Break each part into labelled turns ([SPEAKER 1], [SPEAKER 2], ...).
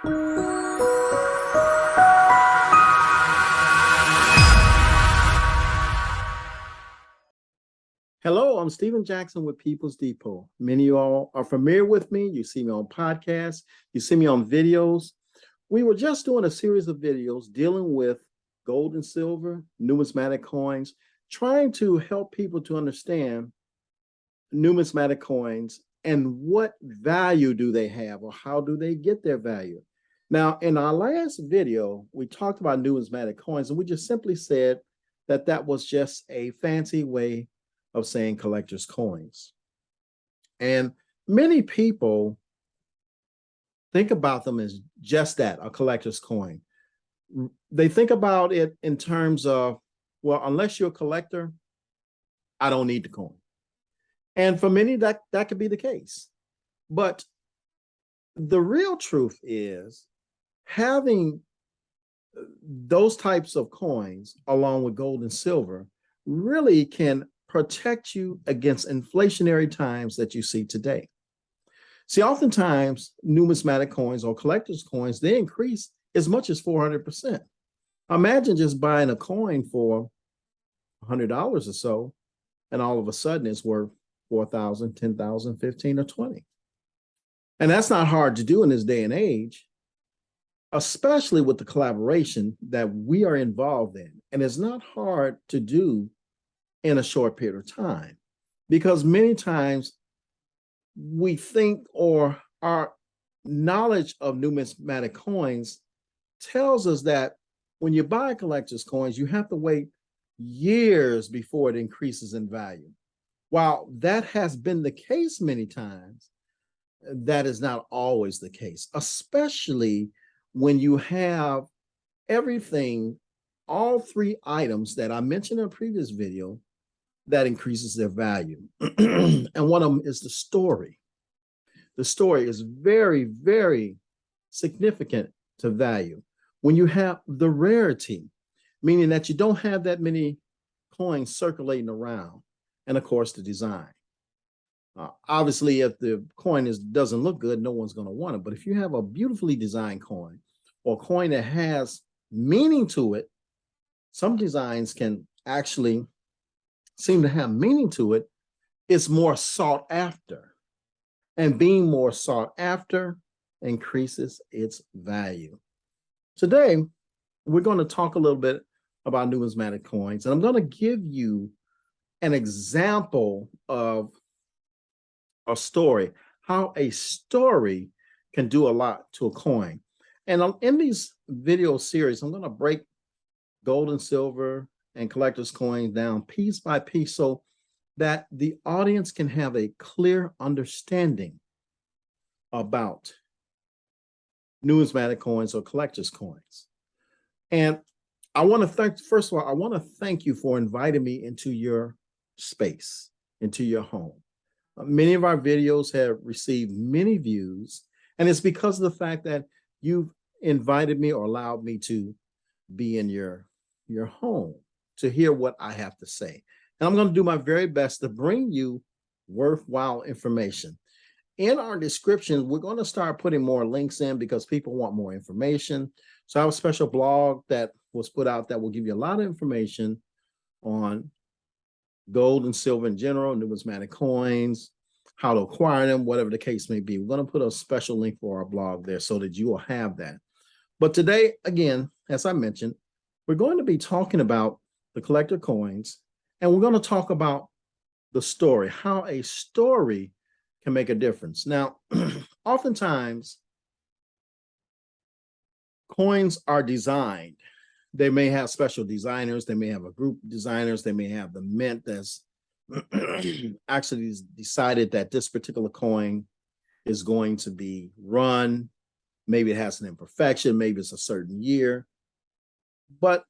[SPEAKER 1] Hello, I'm Steven Jackson with People's Depot. Many of you all are familiar with me. You see me on podcasts, you see me on videos. We were just doing a series of videos dealing with gold and silver, numismatic coins, trying to help people to understand numismatic coins and what value do they have or how do they get their value. Now, in our last video, we talked about numismatic coins, and we just simply said that that was just a fancy way of saying collector's coins. And many people think about them as just that, a collector's coin. They think about it in terms of, well, unless you're a collector, I don't need the coin. And for many, that could be the case. But the real truth is having those types of coins along with gold and silver really can protect you against inflationary times that you see today. See, oftentimes numismatic coins or collector's coins, they increase as much as 400%. Imagine just buying a coin for $100 or so, and all of a sudden it's worth 4,000, 10,000, 15, or 20. And that's not hard to do in this day and age, especially with the collaboration that we are involved in. And it's not hard to do in a short period of time, because many times we think, or our knowledge of numismatic coins tells us that when you buy collector's coins, you have to wait years before it increases in value. While that has been the case many times, that is not always the case, especially when you have everything, all three items that I mentioned in a previous video, that increases their value. And one of them is the story. The story is very, very significant to value. When you have the rarity, meaning that you don't have that many coins circulating around, and of course the design. Obviously, if the coin doesn't look good, no one's going to want it. But if you have a beautifully designed coin, or a coin that has meaning to it, some designs can actually seem to have meaning to it, it's more sought after. And being more sought after increases its value. Today, we're going to talk a little bit about numismatic coins, and I'm going to give you an example of a story, how a story can do a lot to a coin. And in these video series, I'm going to break gold and silver and collector's coins down piece by piece so that the audience can have a clear understanding about numismatic coins or collector's coins. And I want to thank, first of all, I want to thank you for inviting me into your space, into your home. Many of our videos have received many views, and it's because of the fact that you've invited me or allowed me to be in your home to hear what I have to say. And I'm going to do my very best to bring you worthwhile information. In our description, we're going to start putting more links in because people want more information. So I have a special blog that was put out that will give you a lot of information on gold and silver in general, numismatic coins, how to acquire them, whatever the case may be. We're going to put a special link for our blog there so that you will have that. But today, again, as I mentioned, we're going to be talking about the collector coins, and we're going to talk about the story, how a story can make a difference. Now, oftentimes, coins are designed. They may have special designers. They may have a group of designers. They may have the mint that's actually decided that this particular coin is going to be run. Maybe it has an imperfection. Maybe it's a certain year. But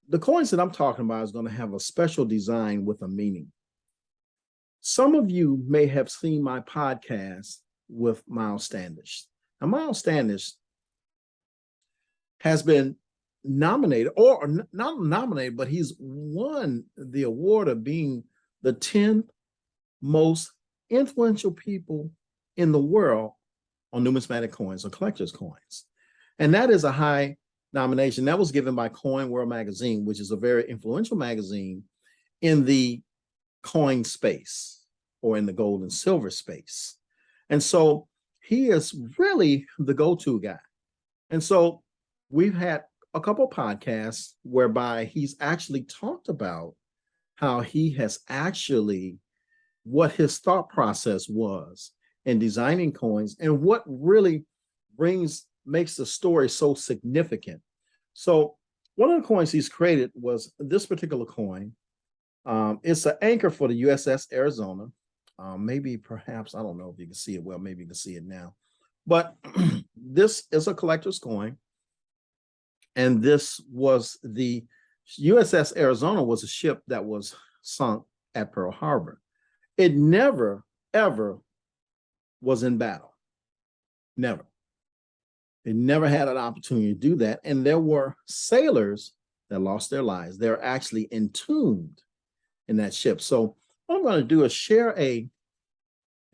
[SPEAKER 1] the coins that I'm talking about is going to have a special design with a meaning. Some of you may have seen my podcast with Miles Standish. Now, Miles Standish has been nominated, or not nominated, but he's won the award of being the 10 most influential people in the world on numismatic coins or collector's coins. And that is a high nomination. That was given by Coin World Magazine, which is a very influential magazine in the coin space or in the gold and silver space. And so he is really the go-to guy. And so we've had a couple podcasts whereby he's actually talked about how he has actually, what his thought process was in designing coins and what really makes the story so significant. So one of the coins he's created was this particular coin. It's an anchor for the USS Arizona. Maybe perhaps, I don't know if you can see it well, maybe you can see it now. But this is a collector's coin. And this was the USS Arizona was a ship that was sunk at Pearl Harbor. It never, ever was in battle. Never. It never had an opportunity to do that. And there were sailors that lost their lives. They're actually entombed in that ship. So what I'm going to do is share a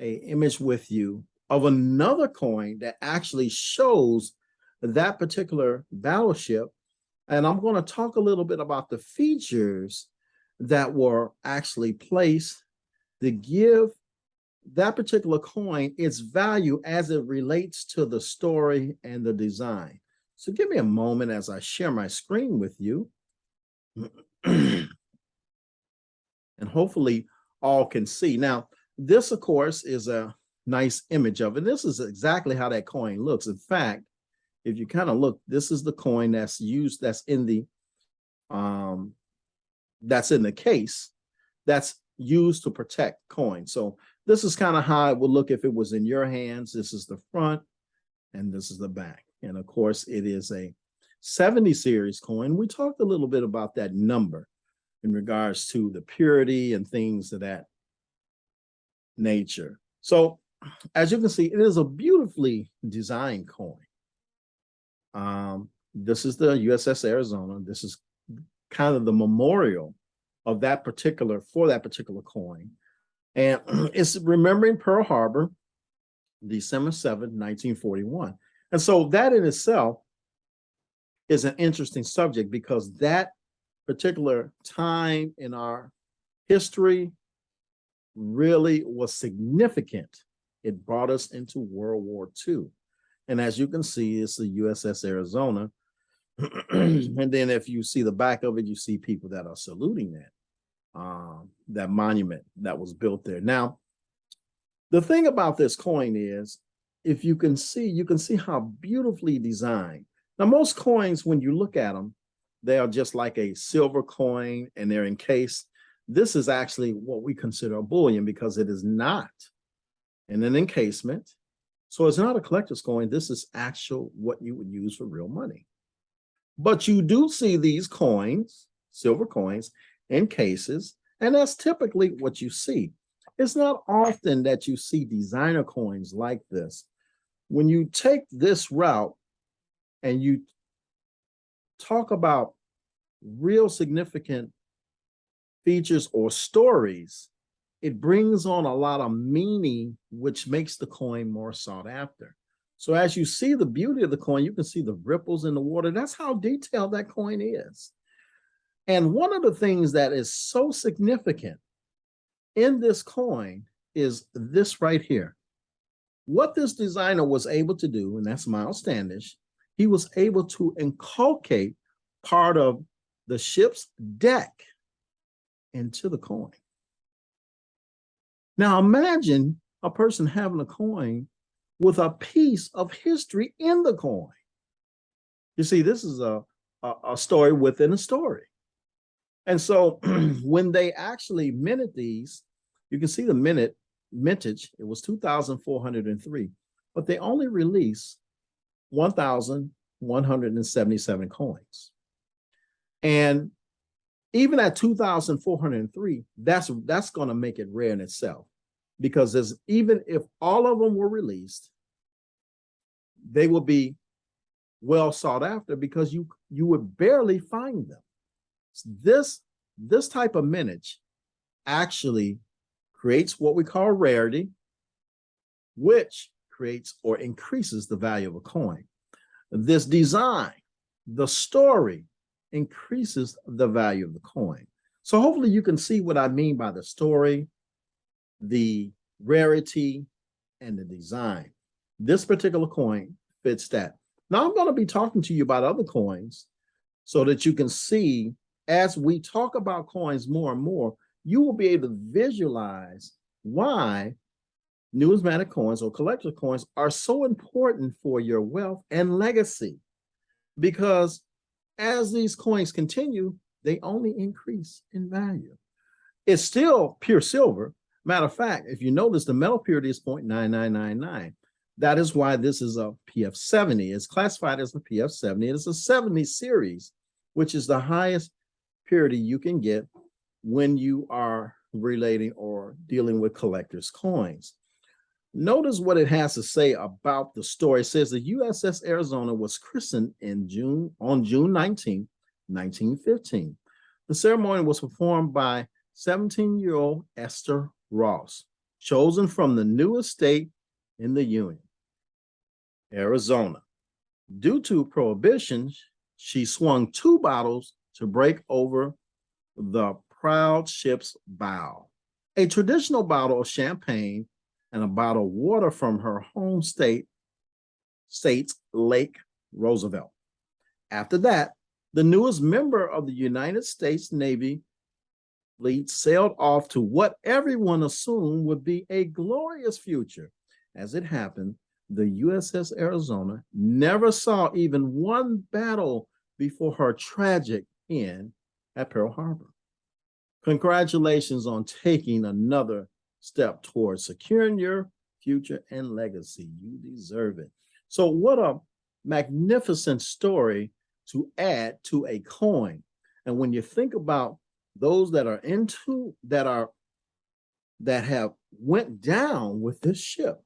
[SPEAKER 1] image with you of another coin that actually shows that particular battleship. And I'm going to talk a little bit about the features that were actually placed to give that particular coin its value as it relates to the story and the design. So give me a moment as I share my screen with you. And hopefully all can see. Now, this, of course, is a nice image of it. This is exactly how that coin looks. In fact, if you kind of look, this is the coin that's used, that's in the case, that's used to protect coins. So this is kind of how it would look if it was in your hands. This is the front and this is the back. And of course, it is a 70 series coin. We talked a little bit about that number in regards to the purity and things of that nature. So as you can see, it is a beautifully designed coin. This is the USS Arizona. This is kind of the memorial of that particular, for that particular coin. And it's remembering Pearl Harbor, December 7th, 1941. And so that in itself is an interesting subject because that particular time in our history really was significant. It brought us into World War II. And as you can see, it's the USS Arizona. And then if you see the back of it, you see people that are saluting that monument that was built there. Now, the thing about this coin is, if you can see how beautifully designed. Now, most coins, when you look at them, they are just like a silver coin and they're encased. This is actually what we consider a bullion because it is not in an encasement. So it's not a collector's coin. This is actual what you would use for real money. But you do see these coins, silver coins, in cases, and that's typically what you see. It's not often that you see designer coins like this. When you take this route and you talk about real significant features or stories, it brings on a lot of meaning, which makes the coin more sought after. So as you see the beauty of the coin, you can see the ripples in the water. That's how detailed that coin is. And one of the things that is so significant in this coin is this right here. What this designer was able to do, and that's Miles Standish, he was able to inculcate part of the ship's deck into the coin. Now imagine a person having a coin with a piece of history in the coin. You see, this is a story within a story. And so when they actually minted these, you can see the mintage, it was 2,403, but they only released 1,177 coins. And even at 2,403, that's going to make it rare in itself, because even if all of them were released, they will be well sought after because you would barely find them. This type of mintage actually creates what we call rarity, which creates or increases the value of a coin. This design, the story, increases the value of the coin. So hopefully you can see what I mean by the story, the rarity, and the design. This particular coin fits that. Now I'm going to be talking to you about other coins so that you can see, as we talk about coins more and more, you will be able to visualize why numismatic coins or collector coins are so important for your wealth and legacy. Because as these coins continue, they only increase in value. It's still pure silver. Matter of fact, if you notice, the metal purity is 0.9999. That is why this is a PF70. It's classified as a PF70. It is a 70 series, which is the highest purity you can get when you are relating or dealing with collectors' coins. Notice what it has to say about the story. It says the USS Arizona was christened on June 19, 1915. The ceremony was performed by 17-year-old Esther Ross, chosen from the newest state in the Union, Arizona. Due to prohibition, she swung 2 bottles to break over the proud ship's bow. A traditional bottle of champagne and a bottle of water from her home state's Lake Roosevelt. After that, the newest member of the United States Navy fleet sailed off to what everyone assumed would be a glorious future. As it happened, the USS Arizona never saw even one battle before her tragic end at Pearl Harbor. Congratulations on taking another step towards securing your future and legacy. You deserve it. So what a magnificent story to add to a coin. And when you think about those that are that have went down with this ship,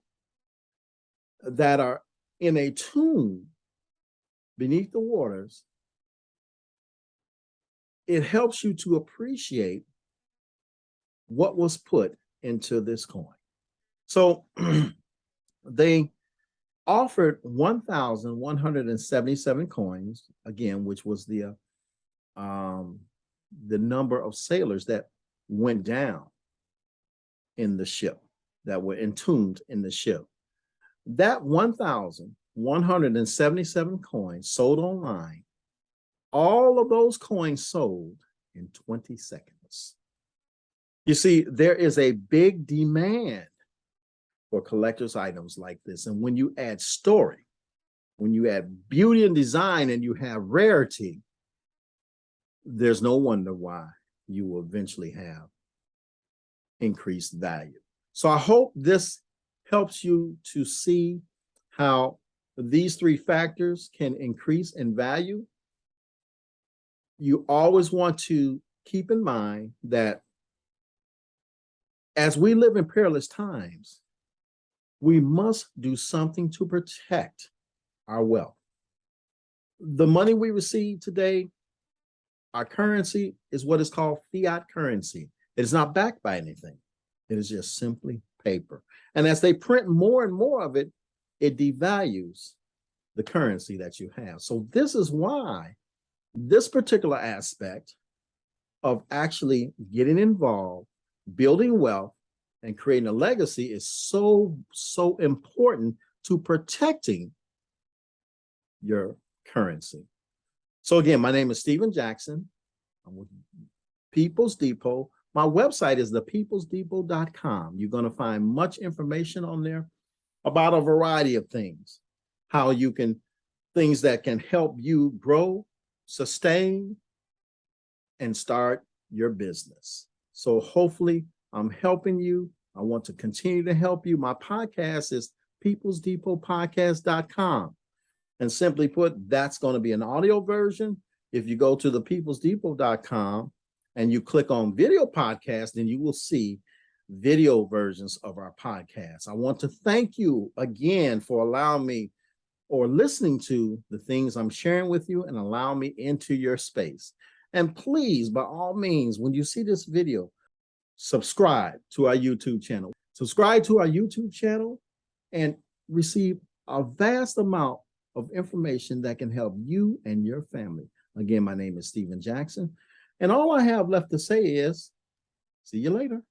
[SPEAKER 1] that are in a tomb beneath the waters, it helps you to appreciate what was put into this coin. So they offered 1,177 coins, again, which was the number of sailors that went down in the ship, that were entombed in the ship. That 1,177 coins sold online. All of those coins sold in 20 seconds. You see, there is a big demand for collector's items like this. And when you add story, when you add beauty and design, and you have rarity, there's no wonder why you will eventually have increased value. So I hope this helps you to see how these 3 factors can increase in value. You always want to keep in mind that as we live in perilous times, we must do something to protect our wealth. The money we receive today, our currency, is what is called fiat currency. It is not backed by anything. It is just simply paper. And as they print more and more of it, it devalues the currency that you have. So this is why this particular aspect of actually getting involved, building wealth, and creating a legacy is so important to protecting your currency. So again, my name is Steven Jackson. I'm with People's Depot. My website is thepeoplesdepot.com. You're going to find much information on there about a variety of things, how you can, things that can help you grow, sustain, and start your business. So hopefully I'm helping you. I want to continue to help you. My podcast is peoplesdepotpodcast.com. And simply put, that's going to be an audio version. If you go to thepeoplesdepot.com and you click on video podcast, then you will see video versions of our podcast. I want to thank you again for allowing me or listening to the things I'm sharing with you and allow me into your space. And please, by all means, when you see this video, subscribe to our YouTube channel. Subscribe to our YouTube channel and receive a vast amount of information that can help you and your family. Again, my name is Steven Jackson, and all I have left to say is, see you later.